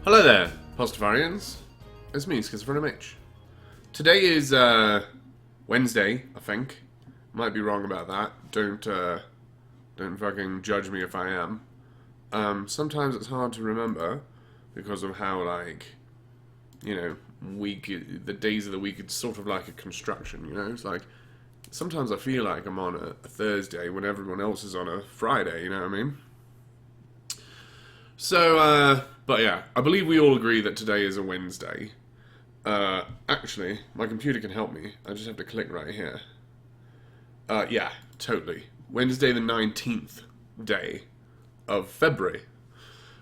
Hello there, Pastafarians. It's me, Schizophrenic Mitch. Today is Wednesday, I think. Might be wrong about that. Don't fucking judge me if I am. Sometimes it's hard to remember because of how, like, you know, the days of the week, it's sort of like a construction, you know? It's like, sometimes I feel like I'm on a Thursday when everyone else is on a Friday, you know what I mean? So, but yeah, I believe we all agree that today is a Wednesday. Actually, my computer can help me. I just have to click right here. Yeah, totally. Wednesday the 19th day of February,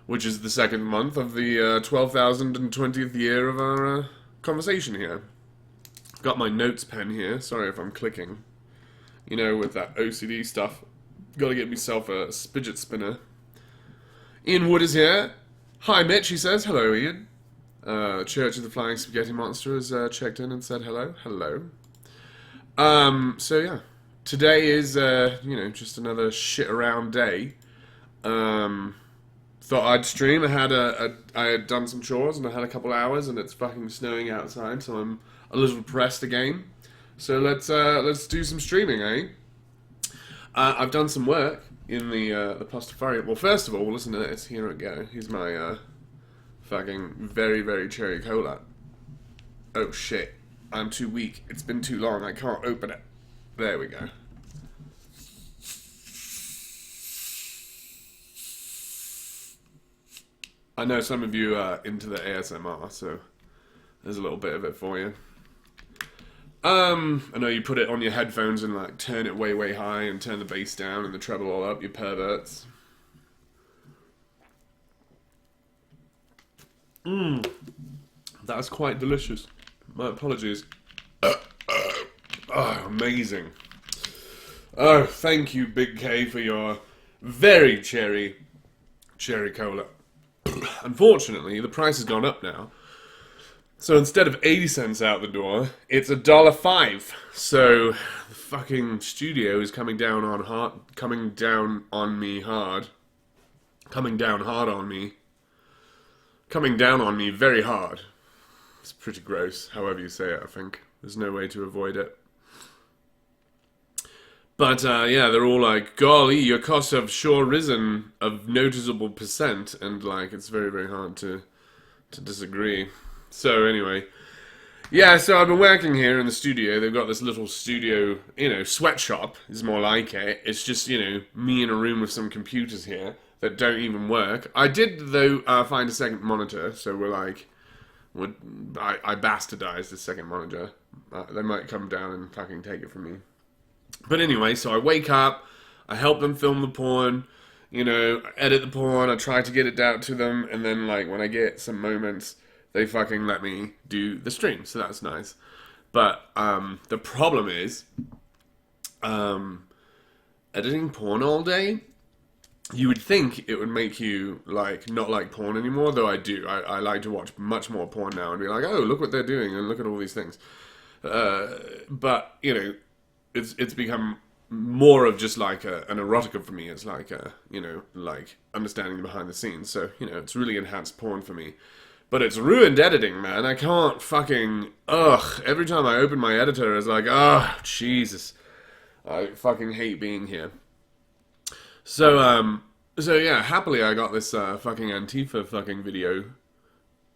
which is the second month of the 12,020th year of our conversation here. Got my notes pen here. Sorry if I'm clicking. You know, with that OCD stuff. Gotta get myself a fidget spinner. Ian Wood is here. Hi, Mitch, he says. Hello, Ian. Church of the Flying Spaghetti Monster has checked in and said hello. Hello. So yeah. Today is, you know, just another shit around day. Thought I'd stream. I had done some chores and I had a couple hours and it's fucking snowing outside, so I'm a little depressed again. So let's do some streaming, eh? I've done some work in the Pastafarian. Well, first of all, listen to this. Here we go. Here's my fucking very, very cherry cola. Oh shit. I'm too weak. It's been too long. I can't open it. There we go. I know some of you are into the ASMR, so there's a little bit of it for you. I know you put it on your headphones and like turn it way, way high and turn the bass down and the treble all up, you perverts. That's quite delicious. My apologies. Oh, amazing. Oh, thank you, Big K, for your very cherry cola. Unfortunately, the price has gone up now. So instead of 80 cents out the door, it's $1.05. So the fucking studio is coming down on me hard. Coming down on me very hard. It's pretty gross, however you say it, I think. There's no way to avoid it. But, yeah, they're all like, golly, your costs have sure risen a noticeable percent, and, like, it's very, very hard to disagree. So, anyway, yeah, so I've been working here in the studio. They've got this little studio, you know, sweatshop is more like it. It's just, you know, me in a room with some computers here that don't even work. I did, though, find a second monitor, so we're like, I bastardized the second monitor. They might come down and fucking take it from me. But anyway, so I wake up, I help them film the porn, you know, edit the porn, I try to get it out to them, and then, like, when I get some moments, they fucking let me do the stream, so that's nice. But, the problem is, editing porn all day, you would think it would make you, like, not like porn anymore, though I do. I like to watch much more porn now and be like, oh, look what they're doing, and look at all these things. But, you know, it's become more of just like an erotica for me. It's like you know, like understanding behind the scenes. So, you know, it's really enhanced porn for me. But it's ruined editing, man. I can't fucking, every time I open my editor, it's like, Jesus. I fucking hate being here. So yeah, happily I got this fucking Antifa fucking video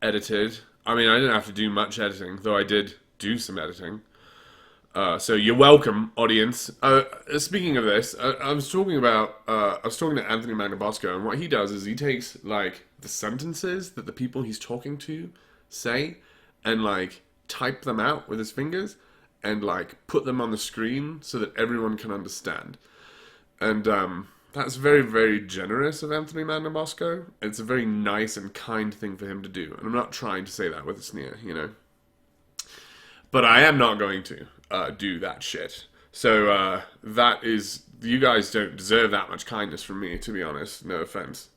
edited. I mean, I didn't have to do much editing, though I did do some editing. So you're welcome, audience. Speaking of this, I was talking to Anthony Magnabosco, and what he does is he takes, like, the sentences that the people he's talking to say, and, like, type them out with his fingers, and, like, put them on the screen so that everyone can understand. And, that's very, very generous of Anthony Magnabosco. It's a very nice and kind thing for him to do, and I'm not trying to say that with a sneer, you know. But I am not going to do that shit. So, that is... You guys don't deserve that much kindness from me, to be honest. No offense.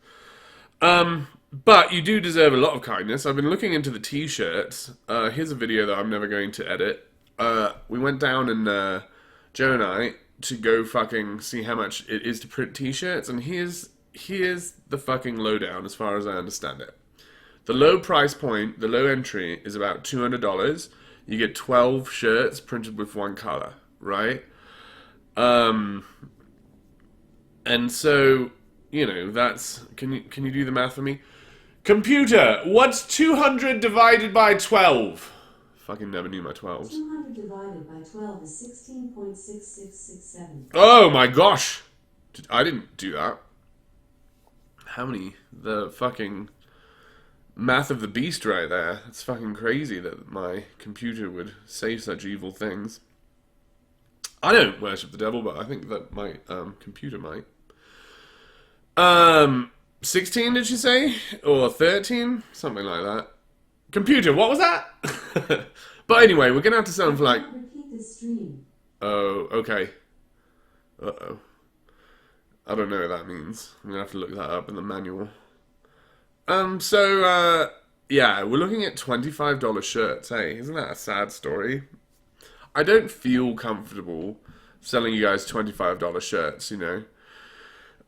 But you do deserve a lot of kindness. I've been looking into the t-shirts. Here's a video that I'm never going to edit. We went down and, Joe and I, to go fucking see how much it is to print t-shirts. And here's the fucking lowdown as far as I understand it. The low price point, the low entry, is about $200. You get 12 shirts printed with one color, right? And so, you know, that's... Can you do the math for me? Computer, what's 200 divided by 12? Fucking never knew my 12s. 200 divided by 12 is 16.6667. Oh my gosh! I didn't do that. How many? The fucking math of the beast right there. It's fucking crazy that my computer would say such evil things. I don't worship the devil, but I think that my computer might. 16 did she say? Or 13? Something like that. Computer, what was that? But anyway, we're gonna have to sound for like... Repeat this stream. Oh, okay. Uh-oh. I don't know what that means. I'm gonna have to look that up in the manual. Yeah, we're looking at $25 shirts, hey? Isn't that a sad story? I don't feel comfortable selling you guys $25 shirts, you know?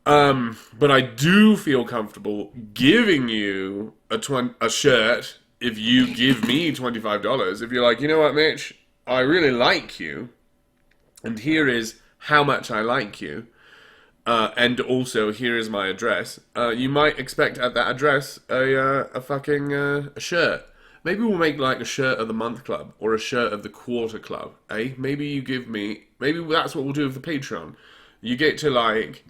But I do feel comfortable giving you a shirt if you give me $25. If you're like, you know what, Mitch? I really like you. And here is how much I like you. And also, here is my address. You might expect at that address a fucking a shirt. Maybe we'll make like a shirt of the month club or a shirt of the quarter club, eh? Maybe you give me... Maybe that's what we'll do with the Patreon. You get to like...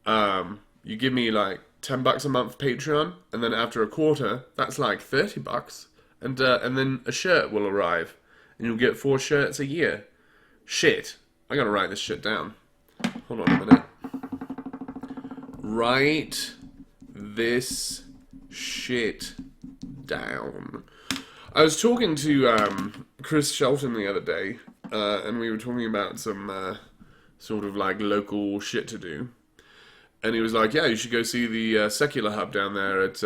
you give me like $10 a month Patreon, and then after a quarter, that's like $30, and then a shirt will arrive, and you'll get 4 shirts a year. Shit, I gotta write this shit down. Hold on a minute. Write this shit down. I was talking to Chris Shelton the other day, and we were talking about some sort of like local shit to do. And he was like, yeah, you should go see the Secular Hub down there at,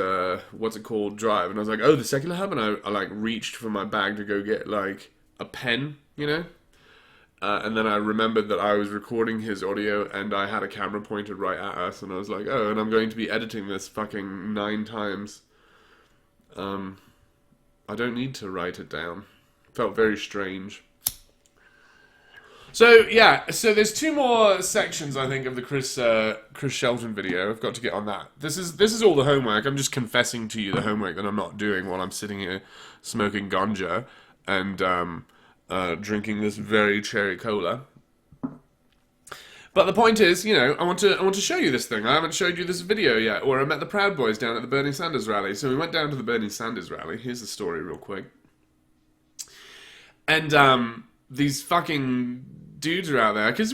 what's it called, Drive. And I was like, oh, the Secular Hub? And I like, reached for my bag to go get, like, a pen, you know? And then I remembered that I was recording his audio, and I had a camera pointed right at us. And I was like, oh, and I'm going to be editing this fucking 9 times. I don't need to write it down. Felt very strange. So, yeah, so there's 2 more sections, I think, of the Chris Shelton video. I've got to get on that. This is all the homework. I'm just confessing to you the homework that I'm not doing while I'm sitting here smoking ganja and drinking this very cherry cola. But the point is, you know, I want to show you this thing. I haven't showed you this video yet. Or I met the Proud Boys down at the Bernie Sanders rally. So we went down to the Bernie Sanders rally. Here's the story real quick. And these fucking dudes are out there, because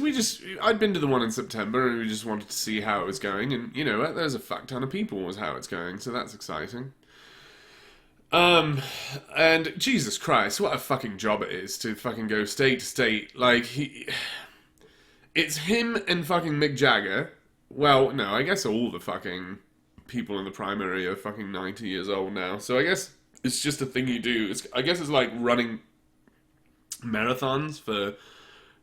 I'd been to the one in September, and we just wanted to see how it was going, and, you know, there's a fuck ton of people was how it's going, so that's exciting. And Jesus Christ, what a fucking job it is to fucking go state to state, like, it's him and fucking Mick Jagger. Well, no, I guess all the fucking people in the primary are fucking 90 years old now, so I guess it's just a thing you do. I guess it's like running marathons for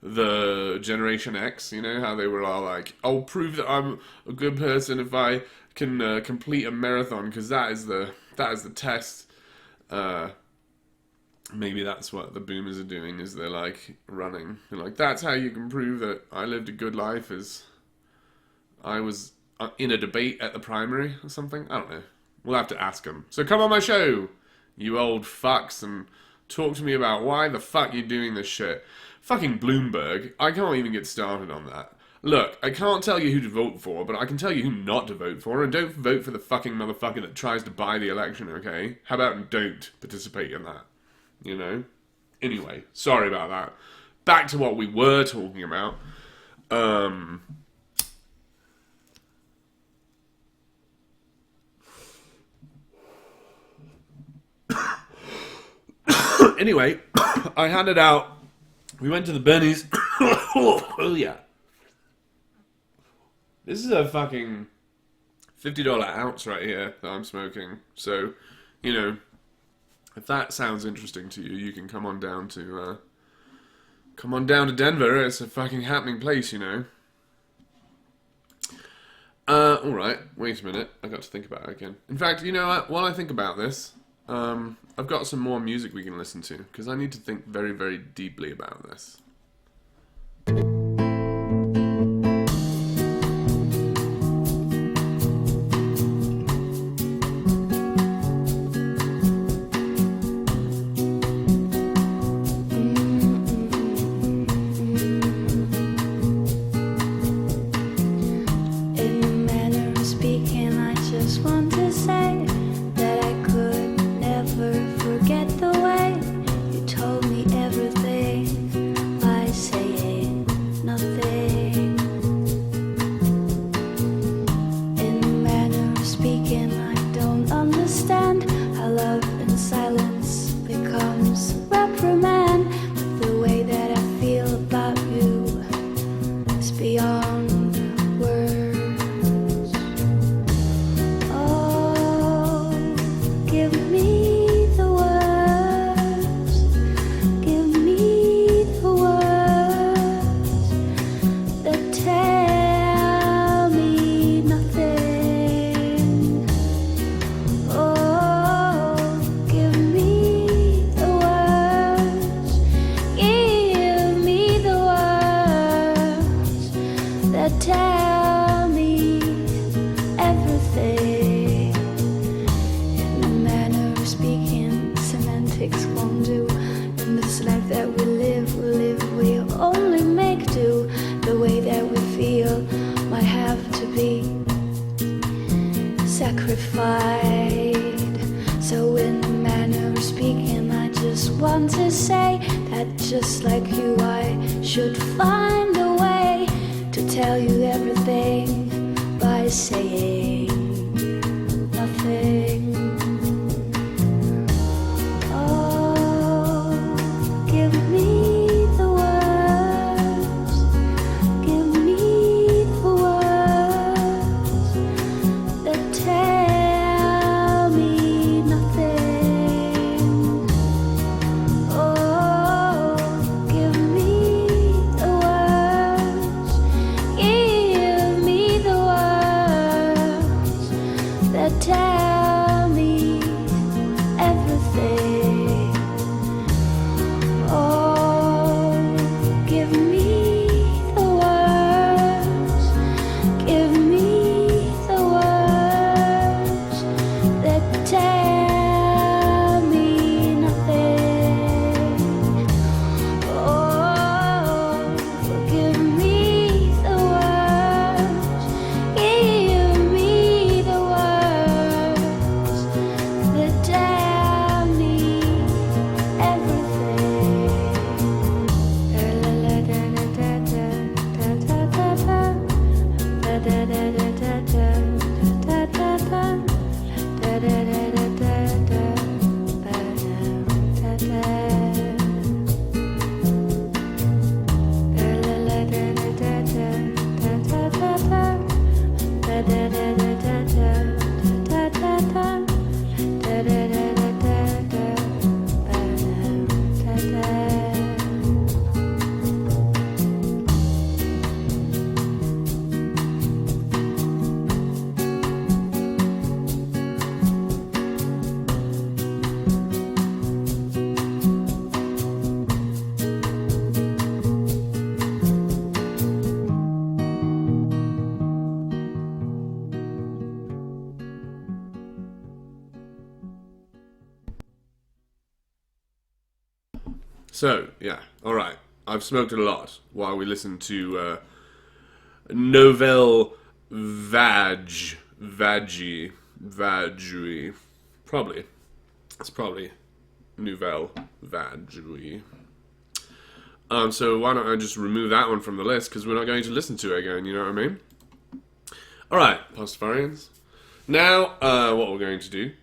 the Generation X, you know, how they were all like, I'll prove that I'm a good person if I can complete a marathon, because that is the test. Maybe that's what the boomers are doing, is they're like running. They're like, that's how you can prove that I lived a good life, is I was in a debate at the primary or something. I don't know. We'll have to ask them. So come on my show, you old fucks, and talk to me about why the fuck you're doing this shit. Fucking Bloomberg, I can't even get started on that. Look, I can't tell you who to vote for, but I can tell you who not to vote for, and don't vote for the fucking motherfucker that tries to buy the election, okay? How about don't participate in that, you know? Anyway, sorry about that. Back to what we were talking about. Anyway, I handed out... We went to the Bernies. Oh, yeah. This is a fucking $50 ounce right here that I'm smoking. So, you know, if that sounds interesting to you, you can come on down to Denver. It's a fucking happening place, you know. Alright, wait a minute. I got to think about it again. In fact, you know what? While I think about this, I've got some more music we can listen to, because I need to think very, very deeply about this. Tell me everything in a manner of speaking. Semantics won't do. In this life that we live, we only make do. The way that we feel might have to be sacrificed. So in a manner of speaking, I just want to say that just like you, I should find a way to tell you everything by saying nothing. Oh, give me the words, give me the words that tell me nothing. Oh, give me the words, give me the words that tell me everything. Oh, give me the words, give me the words that tell me nothing. Oh, give me the words, give me the words that tell me everything. La la la da da da da da da da da da da da da da da da da So, yeah, alright. I've smoked a lot while we listen to Nouvelle Vagui. Probably. It's probably Nouvelle Vagui. So why don't I just remove that one from the list, because we're not going to listen to it again, you know what I mean? Alright, Pastafarians. Now, what we're going to do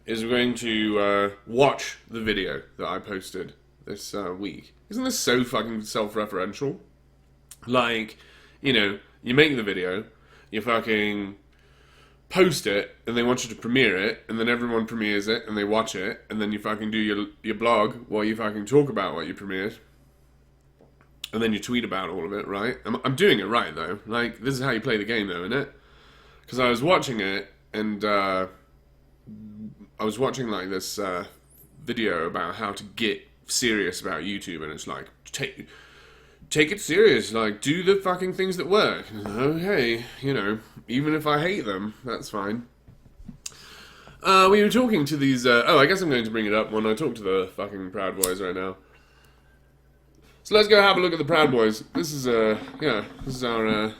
is we're going to watch the video that I posted this week. Isn't this so fucking self-referential? Like, you know, you make the video, you fucking post it, and they want you to premiere it, and then everyone premieres it, and they watch it, and then you fucking do your blog while you fucking talk about what you premiered. And then you tweet about all of it, right? I'm doing it right, though. Like, this is how you play the game, though, isn't it? because I was watching it, and I was watching like this video about how to get serious about YouTube, and it's like, take it serious, like, do the fucking things that work. Okay, you know, even if I hate them, that's fine. We were talking to these, I guess I'm going to bring it up when I talk to the fucking Proud Boys right now. So let's go have a look at the Proud Boys. This is, this is our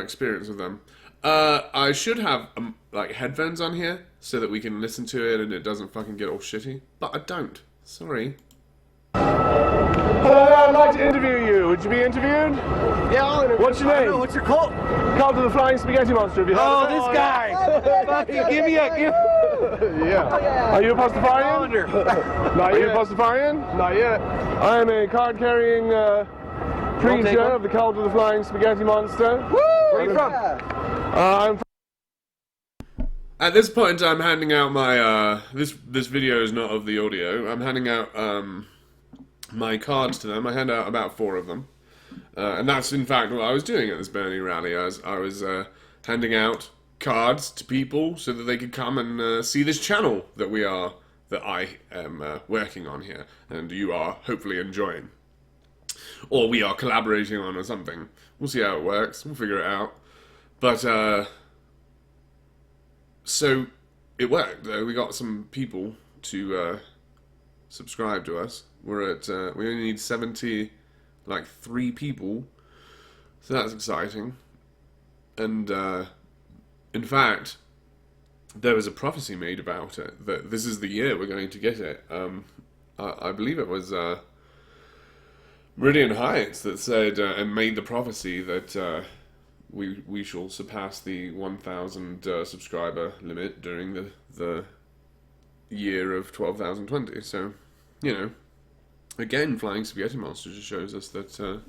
experience with them. I should have, like, headphones on here, so that we can listen to it and it doesn't fucking get all shitty. But I don't. Sorry. Hello, I'd like to interview you. Would you be interviewed? Yeah, I'll interview. What's your name? What's your cult? Cult of the Flying Spaghetti Monster. Have you heard Oh, of it? this guy. Fucking give me a... Yeah. Are you a Pastafarian? Not yet. Are you a Pastafarian? Not yet. I am a card-carrying preacher of the Cult of the Flying Spaghetti Monster. Woo! Where are you from? I'm from... At this point, I'm handing out my, this video is not of the audio. I'm handing out, my cards to them. I hand out about 4 of them. And that's, in fact, what I was doing at this Bernie rally. I was handing out cards to people so that they could come and see this channel that I am working on here. And you are hopefully enjoying. Or we are collaborating on or something. We'll see how it works. We'll figure it out. But, so it worked, though. We got some people to subscribe to us. We're at, we only need 3 people. So that's exciting. And, in fact, there was a prophecy made about it, that this is the year we're going to get it. I believe it was, Meridian Heights that said, and made the prophecy that, we shall surpass the 1,000 subscriber limit during the year of 12,020. So, you know, again, Flying Spaghetti Monster just shows us that,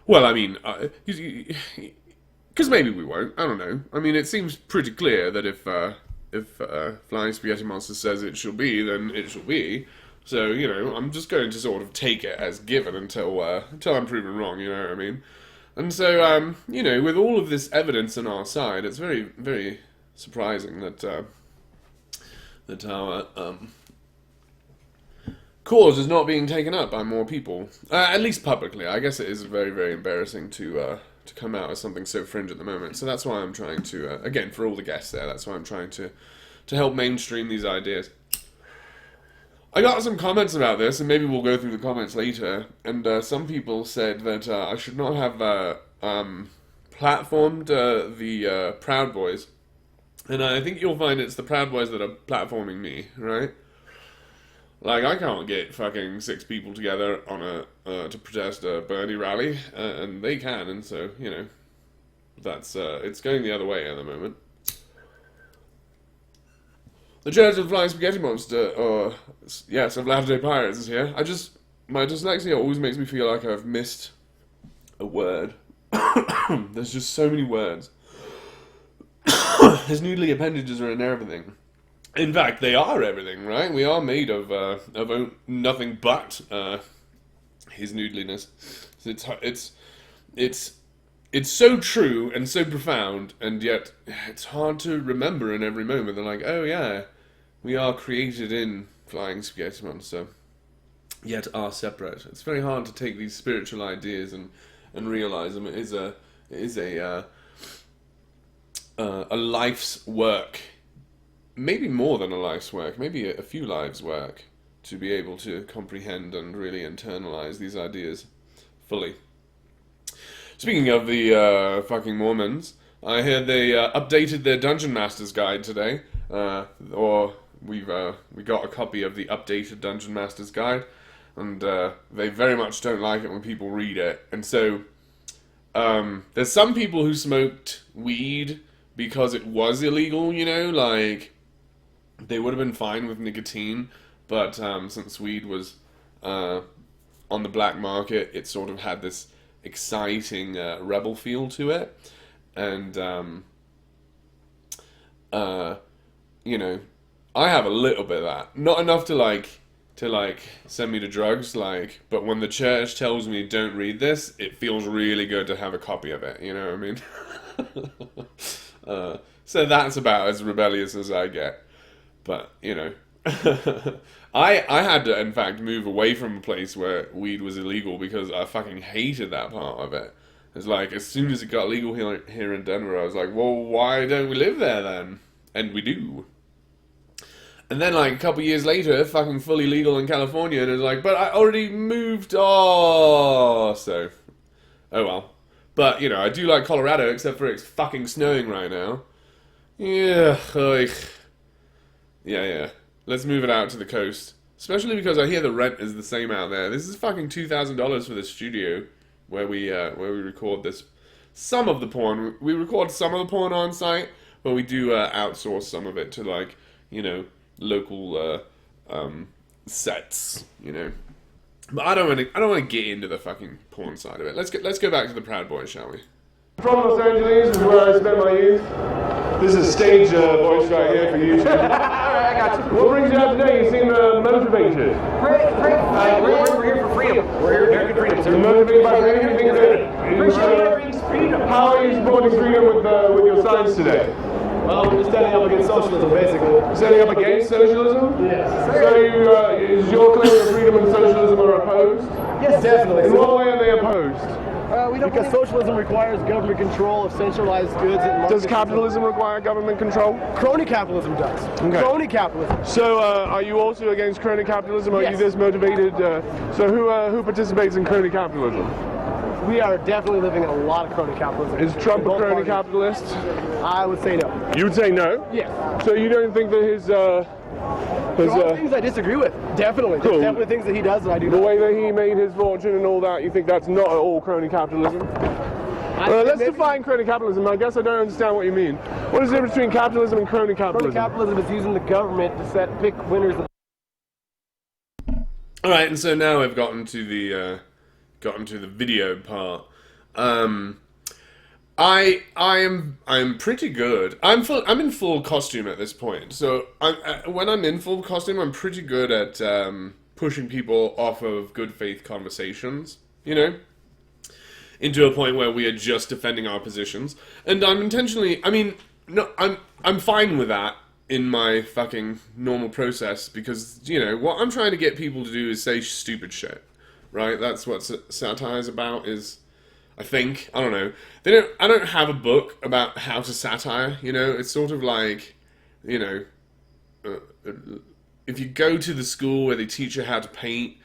well, I mean, because maybe we won't, I don't know. I mean, it seems pretty clear that if Flying Spaghetti Monster says it shall be, then it shall be. So, you know, I'm just going to sort of take it as given until I'm proven wrong, you know what I mean? And so, you know, with all of this evidence on our side, it's very, very surprising that our cause is not being taken up by more people, at least publicly. I guess it is very, very embarrassing to come out as something so fringe at the moment. So that's why I'm trying to, again, for all the guests there, that's why I'm trying to help mainstream these ideas. I got some comments about this, and maybe we'll go through the comments later, and some people said that I should not have platformed the Proud Boys, and I think you'll find it's the Proud Boys that are platforming me, right? Like, I can't get fucking 6 people together on to protest a Bernie rally, and they can, and so, you know, that's, it's going the other way at the moment. The Church of the Flying Spaghetti Monster, or, yes, of Latter-day Pirates is here. My dyslexia always makes me feel like I've missed a word. There's just so many words. His noodly appendages are in everything. In fact, they are everything, right? We are made of nothing but his noodliness. It's so true and so profound, and yet it's hard to remember in every moment. They're like, oh yeah, we are created in Flying Spaghetti Monster, yet are separate. It's very hard to take these spiritual ideas and realize them. It is a life's work, maybe more than a life's work, maybe a few lives' work, to be able to comprehend and really internalize these ideas fully. Speaking of the fucking Mormons, I heard they updated their Dungeon Master's Guide today, or we got a copy of the updated Dungeon Master's Guide, and they very much don't like it when people read it. And so there's some people who smoked weed because it was illegal, you know, like they would have been fine with nicotine, but since weed was on the black market, it sort of had this exciting rebel feel to it, and you know, I have a little bit of that, not enough to send me to drugs, but when the church tells me don't read this, it feels really good to have a copy of it, you know what I mean? So that's about as rebellious as I get. But, you know, I had to, in fact, move away from a place where weed was illegal because I fucking hated that part of it. It's like, as soon as it got legal here in Denver, I was like, well, why don't we live there then? And we do. And then, like, a couple years later, fucking fully legal in California, and it's like, but I already moved, so, oh well. But, you know, I do like Colorado, except for it's fucking snowing right now. Yeah, yeah. Let's move it out to the coast. Especially because I hear the rent is the same out there. This is fucking $2,000 for the studio where we record this. Some of the porn. We record some of the porn on site, but we do outsource some of it to, like, you know, local sets, you know. But I don't want to get into the fucking porn side of it. Let's go back to the Proud Boys, shall we? From Los Angeles is where I spent my youth. This is stage voice right here for you. I got you. What brings you out today? You seem motivated. We're here for freedom. We're here for American freedom, sir. You're motivated by freedom? You think Appreciate freedom. how are you supporting freedom with your signs today? Well, we're just standing up against socialism, basically. Standing up against socialism? Yes. So is your claim that freedom and socialism are opposed? Yes, definitely. In what way are they opposed? Because socialism requires government control of centralized goods. And Does capitalism require government control? Crony capitalism does. Okay. Crony capitalism. So are you also against crony capitalism? Are you Yes. this motivated? So who participates in crony capitalism? We are definitely living in a lot of crony capitalism. Is Trump In a both crony parties. capitalist? I would say no. You would say no? Yes. So you don't think that his There are things I disagree with. Definitely. Cool. There's definitely things that he does that I do the not. way that he made his fortune and all that, you think that's not at all crony capitalism? Let's define crony capitalism. I guess I don't understand what you mean. What is the difference between capitalism and crony capitalism? Crony capitalism is using the government to pick winners. All right, and so now we've gotten to the video part. I'm pretty good. I'm in full costume at this point. So when I'm in full costume, I'm pretty good at pushing people off of good faith conversations. You know, into a point where we are just defending our positions, and I'm intentionally. I mean, no, I'm fine with that in my fucking normal process because you know what I'm trying to get people to do is say stupid shit, right? That's what satire is about. I think, I don't know. I don't have a book about how to satire, you know? It's sort of like, you know, if you go to the school where they teach you how to paint,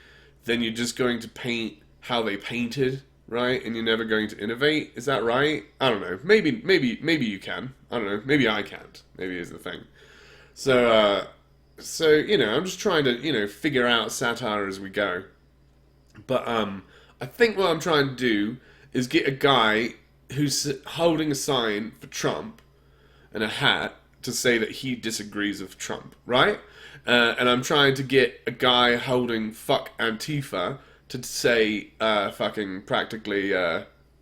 then you're just going to paint how they painted, right? And you're never going to innovate. Is that right? I don't know. Maybe you can. I don't know. Maybe I can't. Maybe is the thing. So, you know, I'm just trying to, you know, figure out satire as we go. But, I think what I'm trying to do is get a guy who's holding a sign for Trump and a hat to say that he disagrees with Trump, right? And I'm trying to get a guy holding fuck Antifa to say fucking practically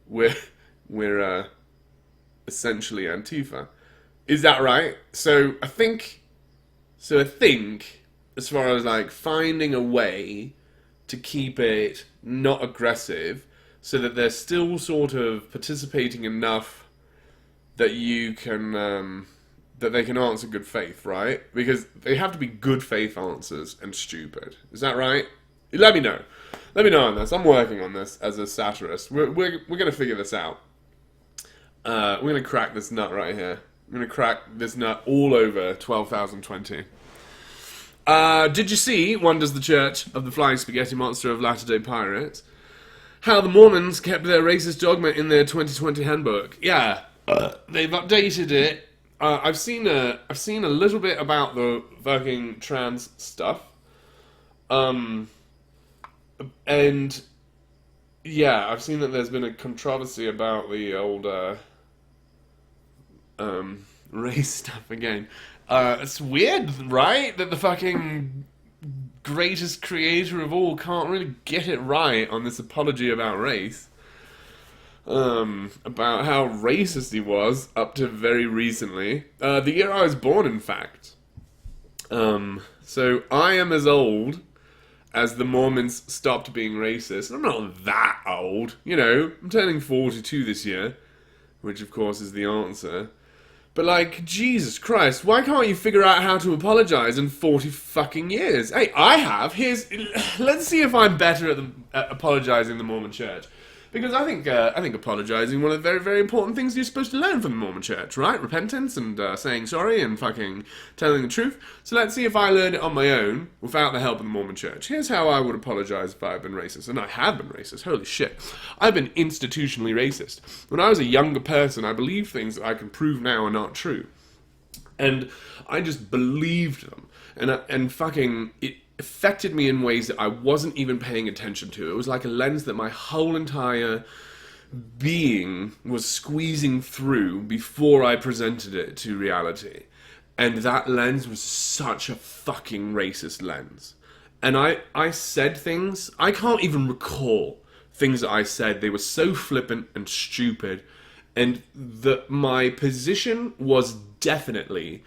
we're essentially Antifa. Is that right? So I think as far as like finding a way to keep it not aggressive so that they're still sort of participating enough that you can that they can answer good faith, right? Because they have to be good faith answers and stupid. Is that right? Let me know. Let me know on this. I'm working on this as a satirist. We're gonna figure this out. We're gonna crack this nut right here. I'm gonna crack this nut all over 12,020. Did you see, wonders the Church of the Flying Spaghetti Monster of Latter-day Pirates, how the Mormons kept their racist dogma in their 2020 handbook? Yeah, they've updated it. I've seen a little bit about the fucking trans stuff. And yeah, I've seen that there's been a controversy about the old race stuff again. It's weird, right? That the fucking greatest creator of all can't really get it right on this apology about race. About how racist he was up to very recently. The year I was born, in fact. So I am as old as the Mormons stopped being racist. I'm not that old, you know. I'm turning 42 this year, which of course is the answer. But, like, Jesus Christ, why can't you figure out how to apologize in 40 fucking years? Hey, I have. Let's see if I'm better at apologizing in the Mormon Church. Because I think apologizing one of the very, very important things you're supposed to learn from the Mormon Church, right? Repentance and saying sorry and fucking telling the truth. So let's see if I learn it on my own without the help of the Mormon Church. Here's how I would apologize if I had been racist. And I have been racist. Holy shit. I've been institutionally racist. When I was a younger person, I believed things that I can prove now are not true. And I just believed them. And fucking... it affected me in ways that I wasn't even paying attention to. It was like a lens that my whole entire being was squeezing through before I presented it to reality. And that lens was such a fucking racist lens. And I said things, I can't even recall things that I said. They were so flippant and stupid. And that my position was definitely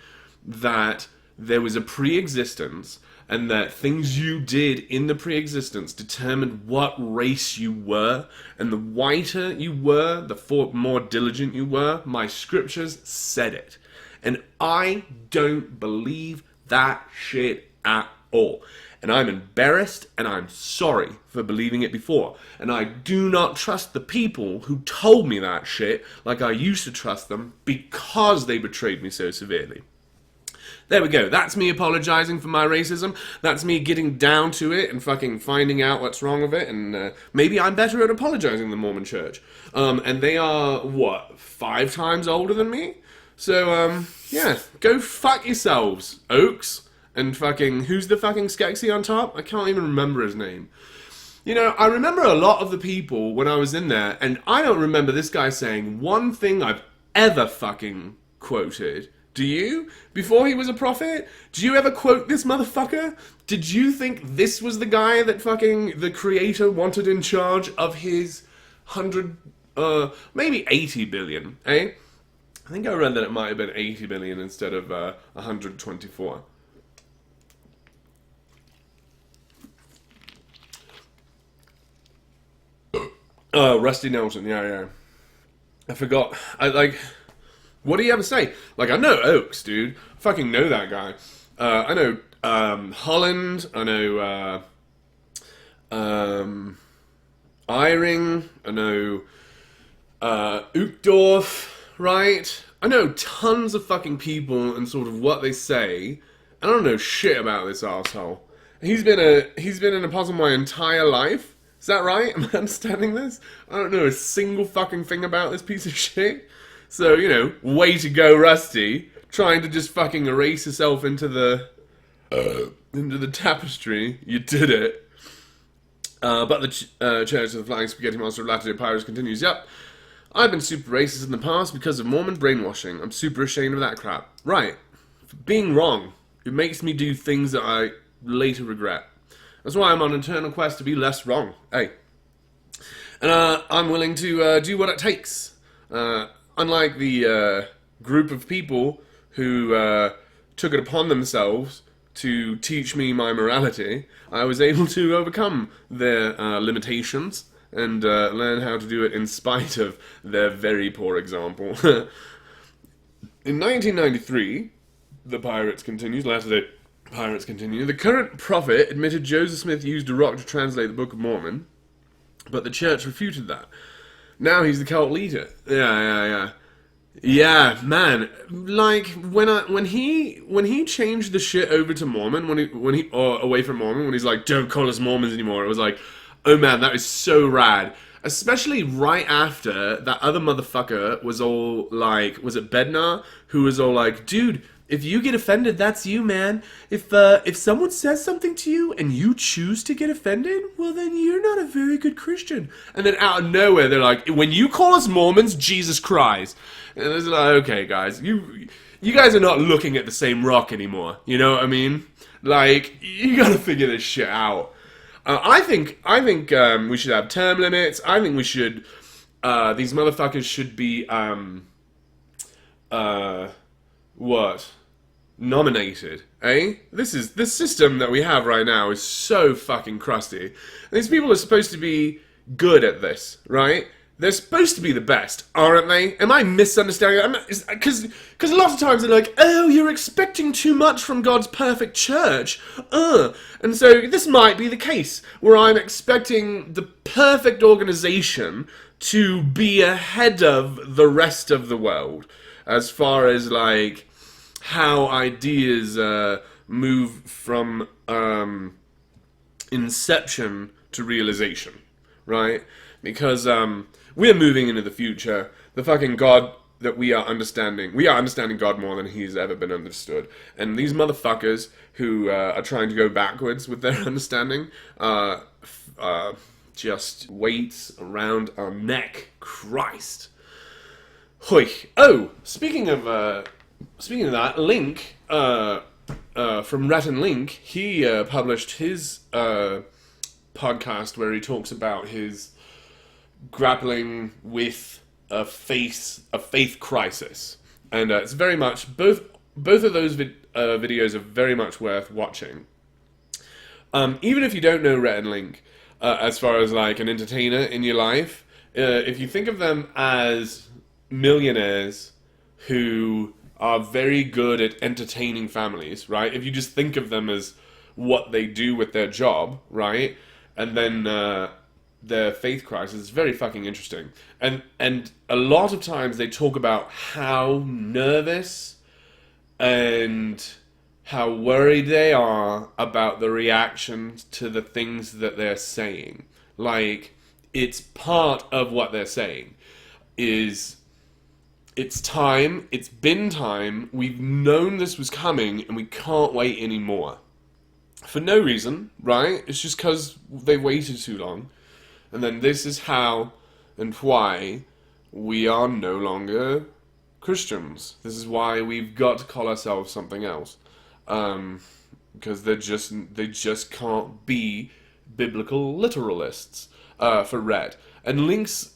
that there was a pre-existence, and that things you did in the pre-existence determined what race you were, and the whiter you were, the more diligent you were. My scriptures said it. And I don't believe that shit at all. And I'm embarrassed, and I'm sorry for believing it before. And I do not trust the people who told me that shit like I used to trust them, because they betrayed me so severely. There we go. That's me apologizing for my racism. That's me getting down to it and fucking finding out what's wrong with it. And maybe I'm better at apologizing than the Mormon Church. And they are, 5 times older than me? So, yeah. Go fuck yourselves, Oaks. And fucking, who's the fucking Skeksis on top? I can't even remember his name. You know, I remember a lot of the people when I was in there, and I don't remember this guy saying one thing I've ever fucking quoted. Do you? Before he was a prophet? Do you ever quote this motherfucker? Did you think this was the guy that fucking the creator wanted in charge of his 100, maybe 80 billion, eh? I think I read that it might have been 80 billion instead of 124. Rusty Nelson, yeah. I forgot. What do you ever say? Like, I know Oaks, dude. I fucking know that guy. I know Holland. I know Eyring. I know Uchtdorf, right? I know tons of fucking people and sort of what they say. I don't know shit about this asshole. He's been an apostle my entire life. Is that right? Am I understanding this? I don't know a single fucking thing about this piece of shit. So, you know, way to go, Rusty. Trying to just fucking erase yourself into the tapestry. You did it. But the Church of the Flying Spaghetti Monster of Latter-day Pirates continues. Yep. I've been super racist in the past because of Mormon brainwashing. I'm super ashamed of that crap. Right. For being wrong. It makes me do things that I later regret. That's why I'm on an eternal quest to be less wrong. Hey. And I'm willing to do what it takes. Unlike the group of people who took it upon themselves to teach me my morality, I was able to overcome their limitations and learn how to do it in spite of their very poor example. In 1993, the Pirates continues, Latter-day Pirates continue, the current prophet admitted Joseph Smith used a rock to translate the Book of Mormon, but the church refuted that. Now he's the cult leader. Yeah. Yeah, man. Like when he changed the shit over to Mormon, or away from Mormon, when he's like, "Don't call us Mormons anymore," it was like, oh man, that is so rad. Especially right after that other motherfucker was all like, was it Bednar, who was all like, dude, if you get offended, that's you, man. If someone says something to you and you choose to get offended, well, then you're not a very good Christian. And then out of nowhere, they're like, when you call us Mormons, Jesus Christ. And it's like, okay, guys, you guys are not looking at the same rock anymore. You know what I mean? Like, you gotta figure this shit out. I think we should have term limits. I think we should, these motherfuckers should be, nominated, eh? This system that we have right now is so fucking crusty. These people are supposed to be good at this, right? they're supposed to be the best, aren't they? Am I misunderstanding? Because a lot of times they're like, oh, you're expecting too much from God's perfect church. And so this might be the case, where I'm expecting the perfect organization to be ahead of the rest of the world, as far as, like, how ideas move from inception to realization, right? Because we're moving into the future. The fucking God that we are understanding God more than he's ever been understood. And these motherfuckers who are trying to go backwards with their understanding just weights around our neck. Christ. Hoi. Oh, speaking of that, Link from Rhett and Link, he published his podcast where he talks about his grappling with a faith crisis, and it's very much both of those videos are very much worth watching. Even if you don't know Rhett and Link, as far as like an entertainer in your life, if you think of them as millionaires who are very good at entertaining families, right? If you just think of them as what they do with their job, right? And then their faith crisis is very fucking interesting. And a lot of times they talk about how nervous and how worried they are about the reactions to the things that they're saying. Like, it's part of what they're saying is, it's time, it's been time, we've known this was coming, and we can't wait anymore. For no reason, right? It's just because they waited too long. And then this is how and why we are no longer Christians. This is why we've got to call ourselves something else. Because they just can't be biblical literalists for Red. And Link's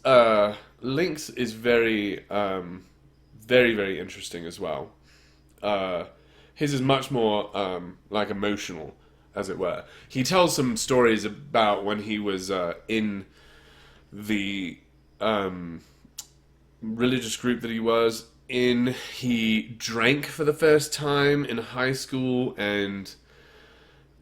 is very, very, very interesting as well. His is much more like emotional, as it were. He tells some stories about when he was in the religious group that he was in. He drank for the first time in high school, and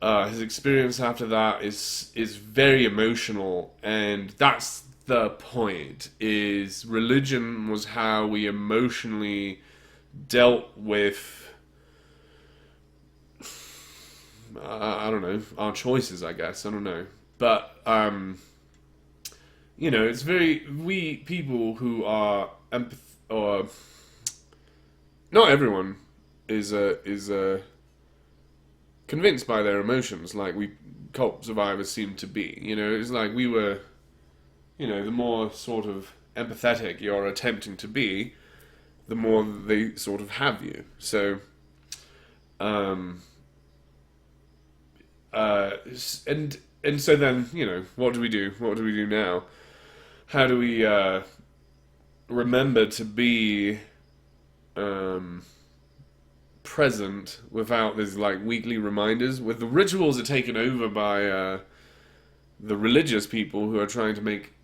his experience after that is very emotional. And that's the point, is religion was how we emotionally dealt with I don't know, our choices, I guess. I don't know. But, you know, it's very, we people who are or not everyone is convinced by their emotions, like we cult survivors seem to be. You know, it's like we were, you know, the more sort of empathetic you're attempting to be, the more they sort of have you. So, and so then, you know, what do we do? What do we do now? How do we remember to be present without these like weekly reminders? With the rituals are taken over by the religious people who are trying to make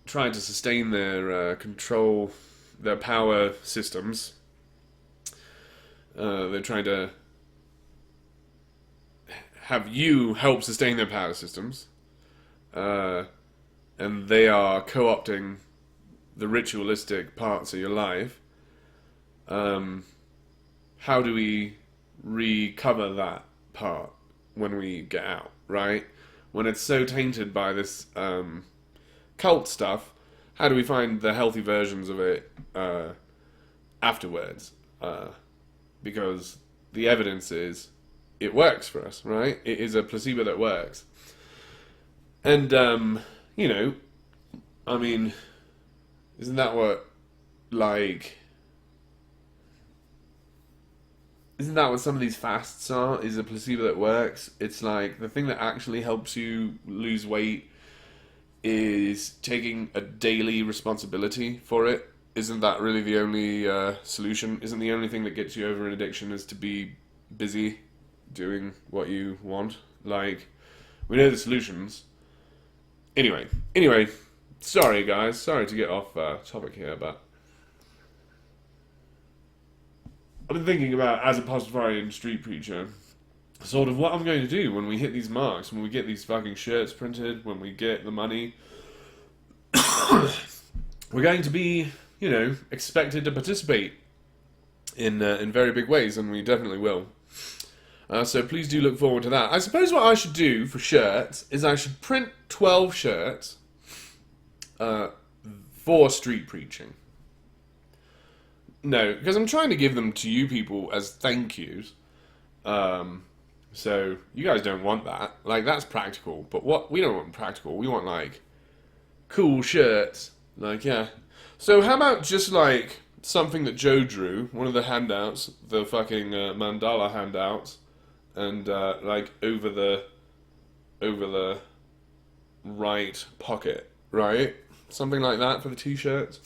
trying to sustain their control, their power systems. They're trying to have you help sustain their power systems. And they are co-opting the ritualistic parts of your life. How do we recover that part when we get out, right? When it's so tainted by this cult stuff, how do we find the healthy versions of it afterwards? Because the evidence is it works for us, right? It is a placebo that works. And, you know, I mean, isn't that what, like, isn't that what some of these fasts are? Is a placebo that works? It's like the thing that actually helps you lose weight is taking a daily responsibility for it. Isn't that really the only solution? Isn't the only thing that gets you over an addiction is to be busy doing what you want? Like, we know the solutions. Anyway, sorry guys, sorry to get off topic here, but I've been thinking about, as a Pastafarian street preacher, sort of what I'm going to do when we hit these marks, when we get these fucking shirts printed, when we get the money. We're going to be, expected to participate in very big ways, and we definitely will. So please do look forward to that. I suppose what I should do for shirts is I should print 12 shirts for street preaching. No, because I'm trying to give them to you people as thank yous. So you guys don't want that. Like, that's practical. But what we don't want practical. We want, like, cool shirts. Like, yeah. So how about just, like, something that Joe drew, one of the handouts, the fucking mandala handouts, and, like, over the right pocket, right? Something like that for the t-shirts.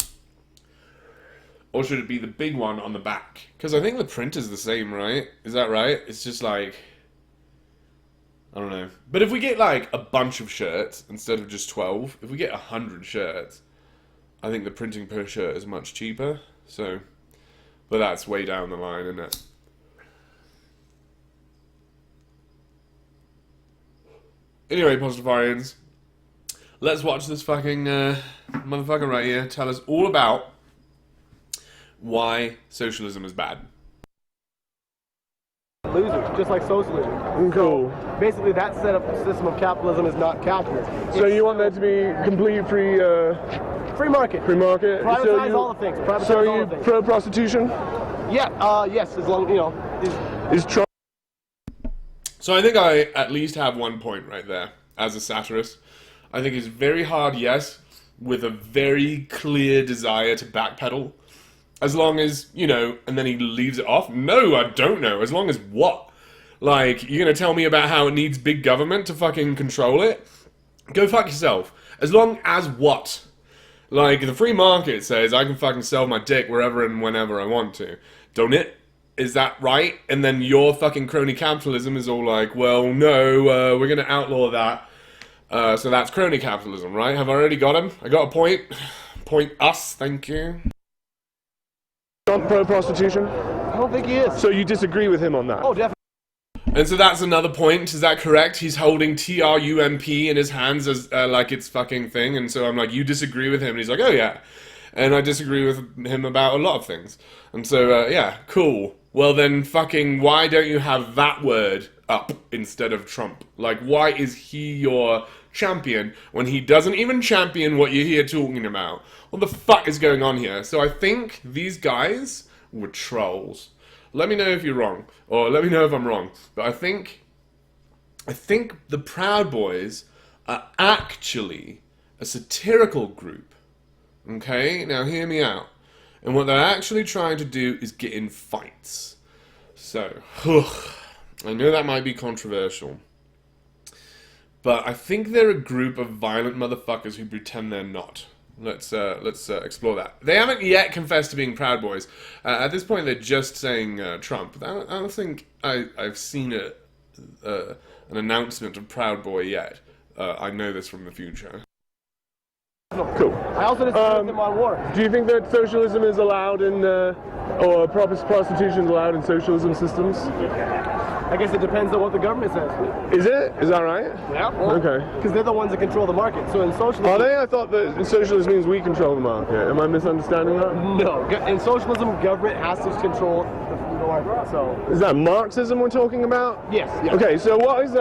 Or should it be the big one on the back? Because I think the print is the same, right? Is that right? It's just like, I don't know. But if we get like a bunch of shirts instead of just 12, if we get 100 shirts, I think the printing per shirt is much cheaper. So, but that's way down the line, isn't it? Anyway, Pastafarians, let's watch this fucking motherfucker right here tell us all about why socialism is bad. Losers, just like socialism. Cool. So basically, that system of capitalism is not capitalism. So you want that to be complete free Free market. Privatize all the things. Privatize So all you the things. pro prostitution? Yeah. Yes. As long Is Trump? So I think I at least have one point right there as a satirist. I think it's very hard, yes, with a very clear desire to backpedal. As long as, and then he leaves it off. No, I don't know. As long as what? Like, you're going to tell me about how it needs big government to fucking control it? Go fuck yourself. As long as what? Like, the free market says I can fucking sell my dick wherever and whenever I want to. Don't it? Is that right? And then your fucking crony capitalism is all like, well, no, we're going to outlaw that. So that's crony capitalism, right? Have I already got him? I got a point. Point us, thank you. Trump pro prostitution? I don't think he is. So you disagree with him on that? Oh, definitely. And so that's another point, is that correct? He's holding TRUMP in his hands as like it's fucking thing, and so I'm like, you disagree with him? And he's like, oh yeah. And I disagree with him about a lot of things. And so, yeah, cool. Well then, fucking, why don't you have that word up instead of Trump? Like, why is he your champion when he doesn't even champion what you're here talking about? What the fuck is going on here? So I think these guys were trolls. Let me know if you're wrong, or let me know if I'm wrong. But I think the Proud Boys are actually a satirical group. Okay? Now hear me out. And what they're actually trying to do is get in fights. So, I know that might be controversial. But I think they're a group of violent motherfuckers who pretend they're not. Let's explore that. They haven't yet confessed to being Proud Boys. At this point, they're just saying Trump. I don't think I've seen an announcement of Proud Boy yet. I know this from the future. Cool. I also disagree with him on war. Do you think that socialism is allowed in, or prostitution is allowed in socialism systems? I guess it depends on what the government says. Is it? Is that right? Yeah. Okay. Because they're the ones that control the market. So in socialism... Are they? I thought that socialism means we control the market. Am I misunderstanding that? No. In socialism, government has to control the market. So... Is that Marxism we're talking about? Yes. Okay, so what is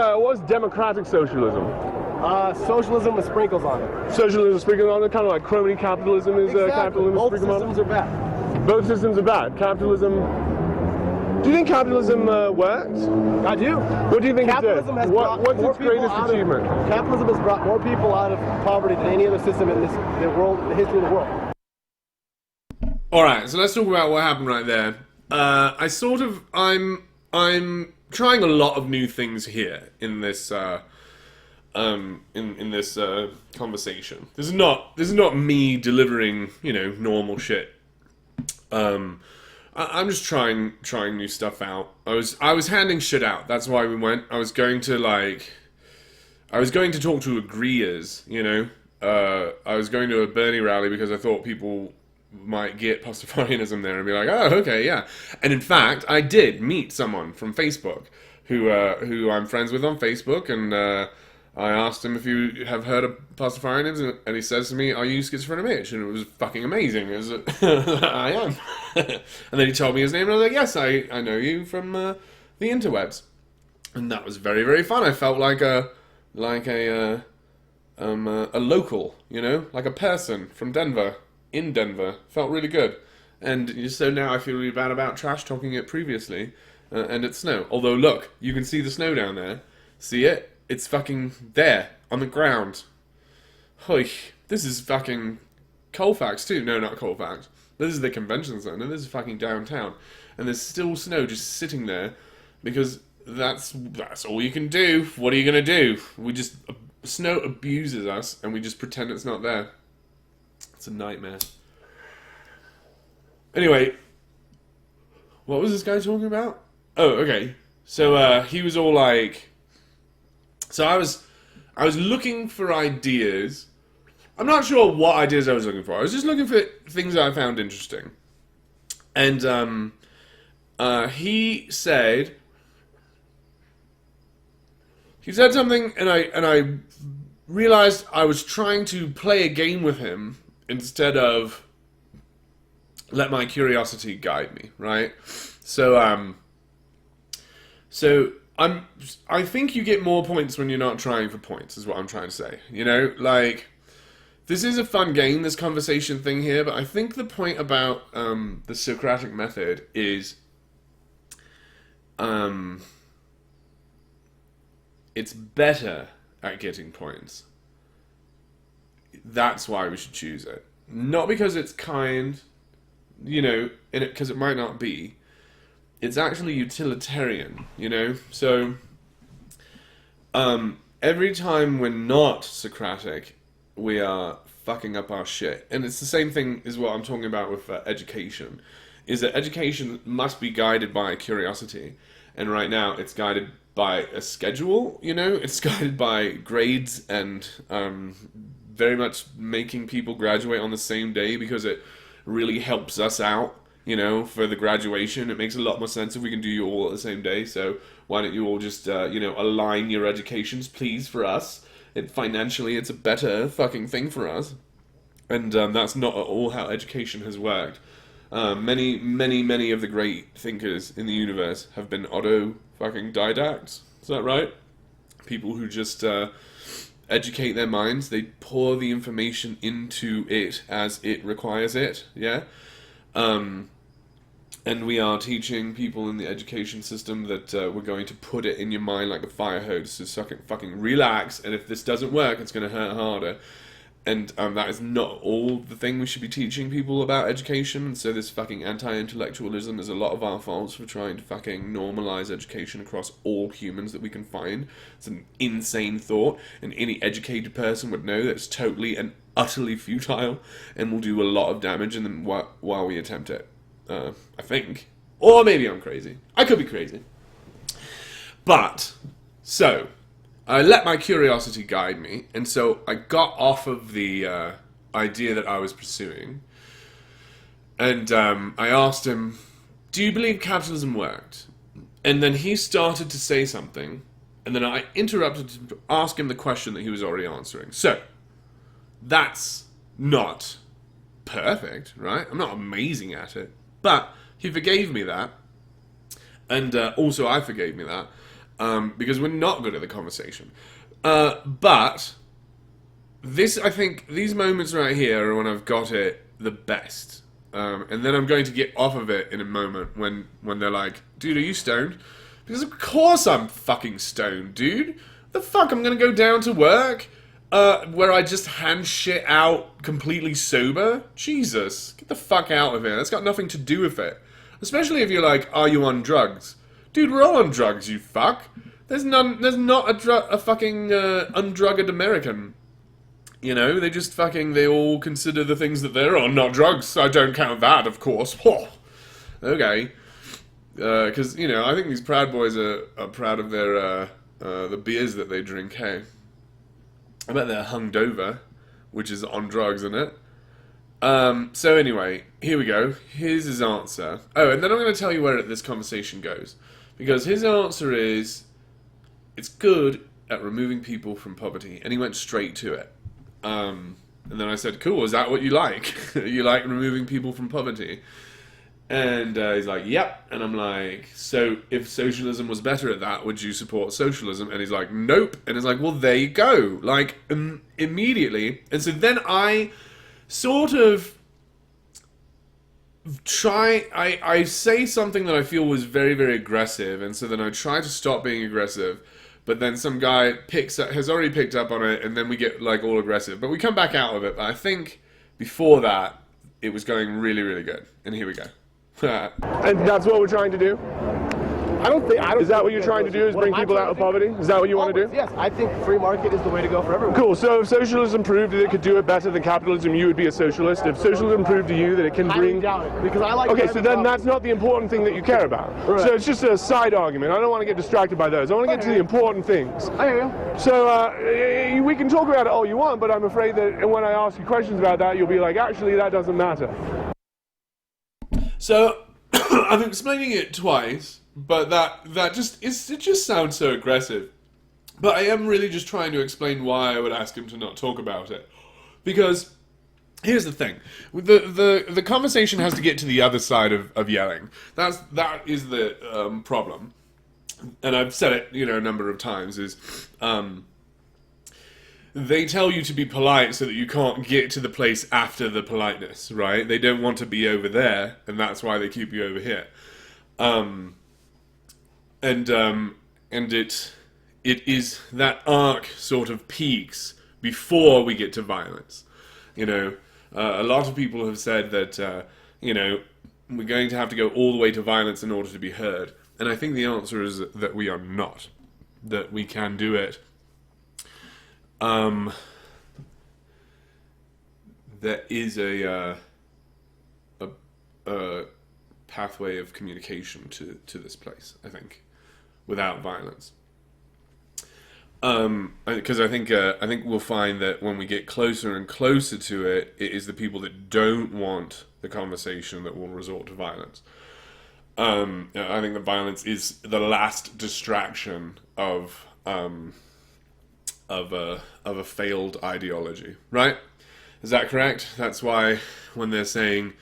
democratic socialism? Socialism with sprinkles on it. Socialism sprinkles on it, kind of like crony capitalism is capitalism Both sprinkles on it? systems are bad. Both systems are bad. Capitalism... Do you think capitalism works? I do. What do you think Capitalism it has did? brought What's more its greatest people out of- achievement? Capitalism has brought more people out of poverty than any other system in the history of the world. Alright, so let's talk about what happened right there. I'm trying a lot of new things here in this in this conversation. This is not me delivering, normal shit. I'm just trying new stuff out. I was handing shit out. That's why we went. I was going to I was going to talk to agreeers, you know. I was going to a Bernie rally because I thought people might get Pastafarianism there and be like, oh, okay, yeah. And in fact, I did meet someone from Facebook who I'm friends with on Facebook, and I asked him if you have heard of Pastafarianism, and he says to me, are you schizophrenic bitch? And it was fucking amazing. It was, I am. And then he told me his name, and I was like, yes, I know you from the interwebs. And that was very, very fun. I felt like a local, you know, like a person from Denver, in Denver. Felt really good. And so now I feel really bad about trash talking it previously, and it's snow. Although, look, you can see the snow down there. See it? It's fucking there, on the ground. Hoy, this is fucking Colfax too. No, not Colfax. This is the convention center. This is fucking downtown. And there's still snow just sitting there, because that's all you can do. What are you gonna do? Snow abuses us, and we just pretend it's not there. It's a nightmare. Anyway, what was this guy talking about? Oh, okay. So he was all like, so I was looking for ideas. I'm not sure what ideas I was looking for. I was just looking for things that I found interesting. And he said something, and I realized I was trying to play a game with him instead of let my curiosity guide me, right? So I think you get more points when you're not trying for points, is what I'm trying to say. You know, like, this is a fun game, this conversation thing here, but I think the point about the Socratic method is it's better at getting points. That's why we should choose it. Not because it's kind, you know, because it might not be. It's actually utilitarian, you know? So, every time we're not Socratic, we are fucking up our shit. And it's the same thing as what I'm talking about with education. Is that education must be guided by curiosity. And right now, it's guided by a schedule, you know? It's guided by grades and very much making people graduate on the same day because it really helps us out. You know, for the graduation, it makes a lot more sense if we can do you all at the same day. So why don't you all just, you know, align your educations, please, for us. Financially, it's a better fucking thing for us. And that's not at all how education has worked. Many of the great thinkers in the universe have been fucking didacts. Is that right? People who just educate their minds. They pour the information into it as it requires it. Yeah. And we are teaching people in the education system that we're going to put it in your mind like a fire hose, so fucking relax, and if this doesn't work, it's going to hurt harder. And that is not all the thing we should be teaching people about education, and so this fucking anti-intellectualism is a lot of our faults for trying to fucking normalize education across all humans that we can find. It's an insane thought, and any educated person would know that it's totally and utterly futile, and will do a lot of damage in them while we attempt it. I think. Or maybe I'm crazy. I could be crazy. But, so, I let my curiosity guide me, and so I got off of the idea that I was pursuing, and I asked him, do you believe capitalism worked? And then he started to say something, and then I interrupted to ask him the question that he was already answering. So, that's not perfect, right? I'm not amazing at it. But he forgave me that, and also I forgave me that, because we're not good at the conversation. But this, I think, these moments right here are when I've got it the best. And then I'm going to get off of it in a moment when they're like, dude, are you stoned? Because of course I'm fucking stoned, dude. The fuck, I'm gonna go down to work? Where I just hand shit out completely sober? Jesus, get the fuck out of here. That's got nothing to do with it. Especially if you're like, are you on drugs? Dude, we're all on drugs, you fuck. There's not a fucking undrugged American. You know, they all consider the things that they're on not drugs. I don't count that, of course. Oh, okay. Because, you know, I think these Proud Boys are proud of their, the beers that they drink, hey? I bet they're hunged-over, which is on drugs, isn't it? So anyway, here we go. Here's his answer. Oh, and then I'm going to tell you where this conversation goes. Because his answer is, it's good at removing people from poverty. And he went straight to it. And then I said, cool, is that what you like? You like removing people from poverty? And he's like, yep. And I'm like, so if socialism was better at that, would you support socialism? And he's like, nope. And it's like, well, there you go. Like, immediately. And so then I sort of I say something that I feel was very, very aggressive. And so then I try to stop being aggressive. But then some guy has already picked up on it. And then we get, like, all aggressive. But we come back out of it. But I think before that, it was going really, really good. And here we go. And that's what we're trying to do? Is that what you're trying to do, is bring people out of poverty? Is that what you want to do? Yes, I think free market is the way to go for everyone. Cool, so if socialism proved that it could do it better than capitalism, you would be a socialist. If socialism proved to you that it can bring... doubt it, because I like... Okay, so then that's not the important thing that you care about. Right. So it's just a side argument. I don't want to get distracted by those. I want to get to the important things. I hear you. So we can talk about it all you want, but I'm afraid that when I ask you questions about that, you'll be like, actually, that doesn't matter. So, I'm explaining it twice, but it just sounds so aggressive. But I am really just trying to explain why I would ask him to not talk about it. Because, here's the thing. The conversation has to get to the other side of yelling. That is the problem. And I've said it, a number of times, is... they tell you to be polite so that you can't get to the place after the politeness, right? They don't want to be over there, and that's why they keep you over here. And it is that arc sort of peaks before we get to violence. A lot of people have said that, we're going to have to go all the way to violence in order to be heard. And I think the answer is that we are not. That we can do it. There is a pathway of communication to this place, I think, without violence. Because I think we'll find that when we get closer and closer to it, it is the people that don't want the conversation that will resort to violence. I think that violence is the last distraction of a failed ideology, right? Is that correct? That's why when they're saying,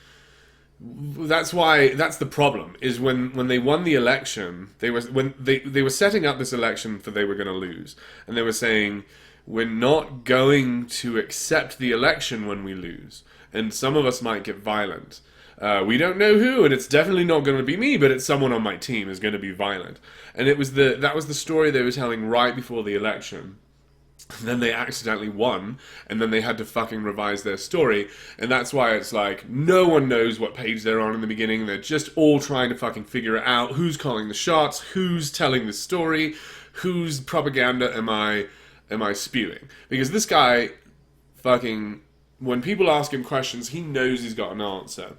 that's the problem, is when they won the election, they were setting up this election for they were going to lose, and they were saying, we're not going to accept the election when we lose, and some of us might get violent. We don't know who, and it's definitely not going to be me, but it's someone on my team is going to be violent. And that was the story they were telling right before the election. Then they accidentally won, and then they had to fucking revise their story, and that's why it's like, no one knows what page they're on in the beginning, they're just all trying to fucking figure it out, who's calling the shots, who's telling the story, whose propaganda am I spewing? Because this guy, fucking, when people ask him questions, he knows he's got an answer.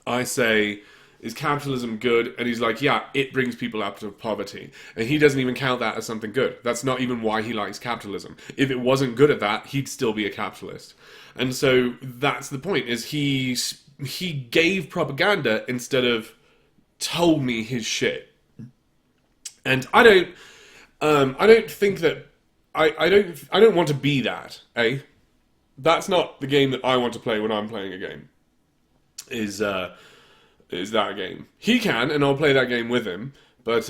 I say, is capitalism good? And he's like, yeah, it brings people out of poverty. And he doesn't even count that as something good. That's not even why he likes capitalism. If it wasn't good at that, he'd still be a capitalist. And so that's the point, is he gave propaganda instead of told me his shit. And I don't think that I don't want to be that, eh? That's not the game that I want to play when I'm playing a game. Is that game. He can, and I'll play that game with him, but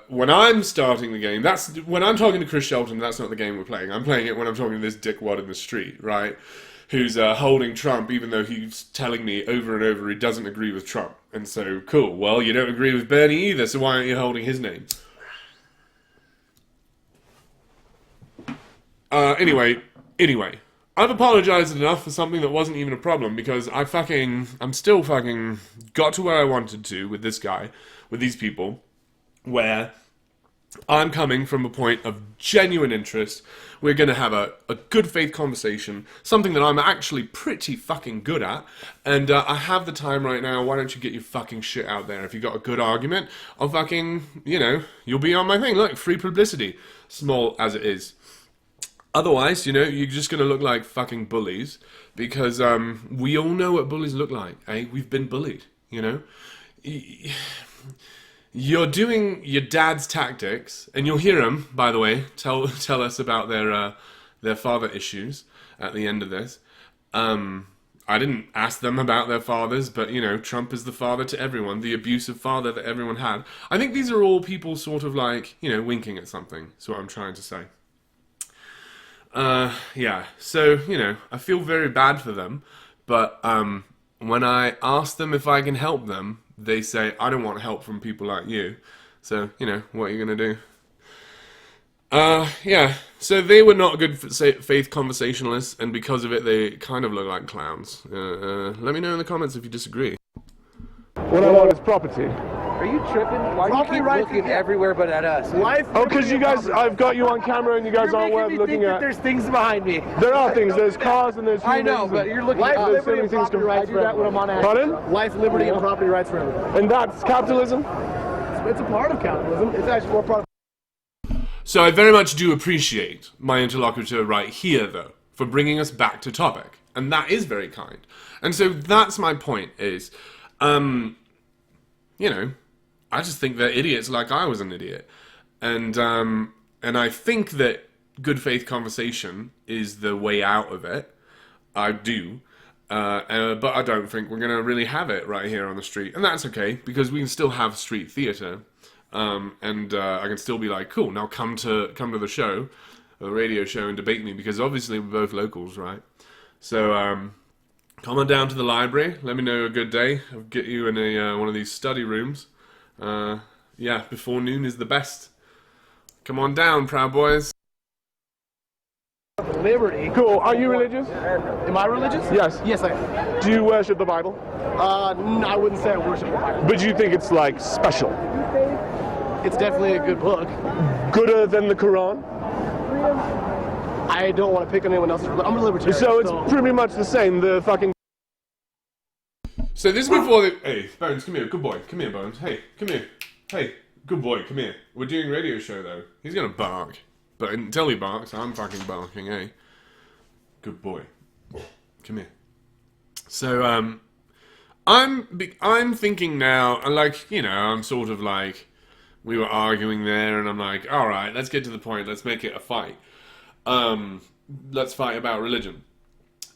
when I'm starting the game, when I'm talking to Chris Shelton, that's not the game we're playing. I'm playing it when I'm talking to this dickwad in the street, right? Who's holding Trump, even though he's telling me over and over he doesn't agree with Trump. And so, cool, well, you don't agree with Bernie either, so why aren't you holding his name? Anyway, I've apologized enough for something that wasn't even a problem, because I'm still fucking got to where I wanted to with this guy, with these people, where I'm coming from a point of genuine interest. We're going to have a good faith conversation, something that I'm actually pretty fucking good at, and I have the time right now. Why don't you get your fucking shit out there? If you got a good argument, I'll fucking, you'll be on my thing. Look, free publicity, small as it is. Otherwise, you're just going to look like fucking bullies, because we all know what bullies look like, eh? We've been bullied, You're doing your dad's tactics, and you'll hear them, by the way, tell us about their father issues at the end of this. I didn't ask them about their fathers, but, Trump is the father to everyone, the abusive father that everyone had. I think these are all people sort of like, winking at something, is what I'm trying to say. Yeah, so, I feel very bad for them, but when I ask them if I can help them, they say, I don't want help from people like you. So, what are you going to do? Yeah, so they were not good faith conversationalists, and because of it, they kind of look like clowns. Let me know in the comments if you disagree. What I want is property. Are you tripping? Why do you keep looking everywhere but at us? Oh, because you guys, I've got you on camera and you guys aren't worth looking at. There's things behind me. There are things. There's cars and there's humans. I know, but you're looking Life, at liberty, and property rights for everyone. Pardon? Life, liberty, and property rights for everyone. And that's capitalism? It's a part of capitalism. It's actually more part of. So I very much do appreciate my interlocutor right here, though, for bringing us back to topic. And that is very kind. And so that's my point is, I just think they're idiots like I was an idiot. And I think that good faith conversation is the way out of it. I do. But I don't think we're going to really have it right here on the street. And that's okay, because we can still have street theatre. And I can still be like, cool, now come to the show, the radio show, and debate me, because obviously we're both locals, right? So come on down to the library. Let me know a good day. I'll get you in one of these study rooms. Yeah, before noon is the best. Come on down, Proud Boys. Liberty. Cool. Are you religious? Am I religious? Yes. Yes, I am. Do you worship the Bible? No, I wouldn't say I worship the Bible. But you think it's like special? It's definitely a good book. Gooder than the Quran? I don't want to pick on anyone else's religion. I'm a libertarian. So it's pretty much the same. The fucking. So this is before the... Hey, Bones, come here. Good boy. Come here, Bones. Hey, come here. Hey, good boy. Come here. We're doing a radio show, though. He's going to bark. But until he barks, I'm fucking barking, eh? Good boy. Come here. So, I'm thinking now, like, I'm sort of like... We were arguing there, and I'm like, alright, let's get to the point. Let's make it a fight. Let's fight about religion.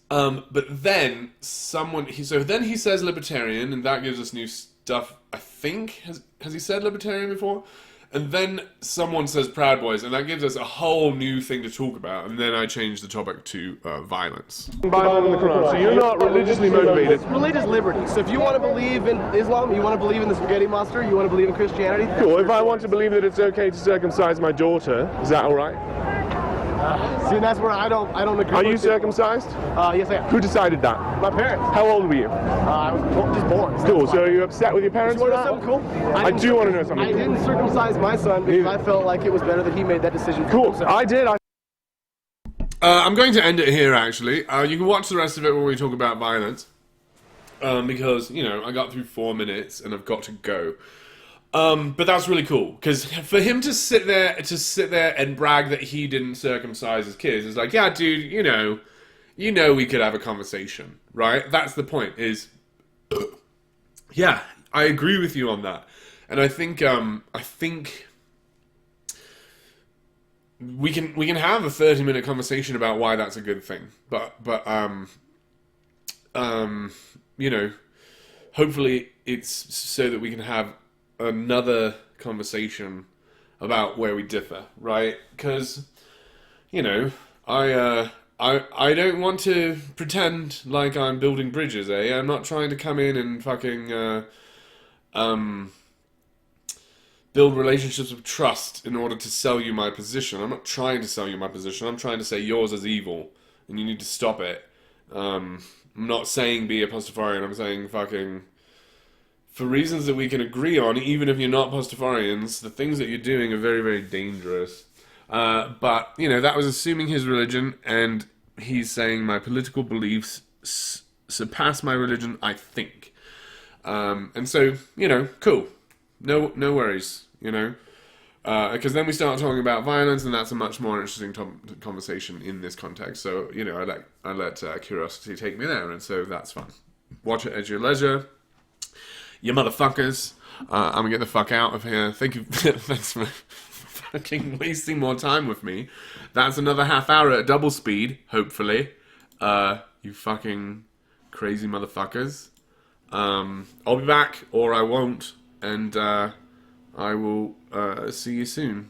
But then then he says libertarian, and that gives us new stuff. I think has he said libertarian before? And then someone says Proud Boys, and that gives us a whole new thing to talk about. And then I change the topic to violence. Bible and the Quran. So you're not religiously motivated. It's religious liberty. So if you want to believe in Islam, you want to believe in the spaghetti monster, you want to believe in Christianity. Cool. If I want to believe that it's okay to circumcise my daughter, is that all right? See, that's where I don't agree. Are you with circumcised? Yes, I am. Who decided that? My parents. How old were you? I was just born. Cool. So are you upset with your parents You for want to know that? something cool? I do want to know something I cool. didn't circumcise my son because I felt like it was better that he made that decision. Cool. himself. I did. I'm going to end it here, actually. You can watch the rest of it when we talk about violence. Because, I got through 4 minutes and I've got to go. But that's really cool, because for him to sit there and brag that he didn't circumcise his kids is like, yeah, dude, we could have a conversation, right? That's the point. Is yeah, I agree with you on that, and I think we can have a 30-minute conversation about why that's a good thing, but hopefully it's so that we can have another conversation about where we differ, right? Because, I don't want to pretend like I'm building bridges, eh? I'm not trying to come in and fucking, build relationships of trust in order to sell you my position. I'm not trying to sell you my position. I'm trying to say yours is evil, and you need to stop it. I'm not saying be a Pastafarian. I'm saying fucking for reasons that we can agree on, even if you're not Pastafarians, the things that you're doing are very, very dangerous. But, you know, that was assuming his religion, and he's saying my political beliefs surpass my religion, I think. And so, you know, cool. No worries, you know. Because then we start talking about violence, and that's a much more interesting conversation in this context. So, you know, I let curiosity take me there, and so that's fun. Watch it at your leisure. You motherfuckers. I'm gonna get the fuck out of here. Thank you. Thanks for fucking wasting more time with me. That's another half hour at double speed, hopefully. You fucking crazy motherfuckers. I'll be back, or I won't, and I will see you soon.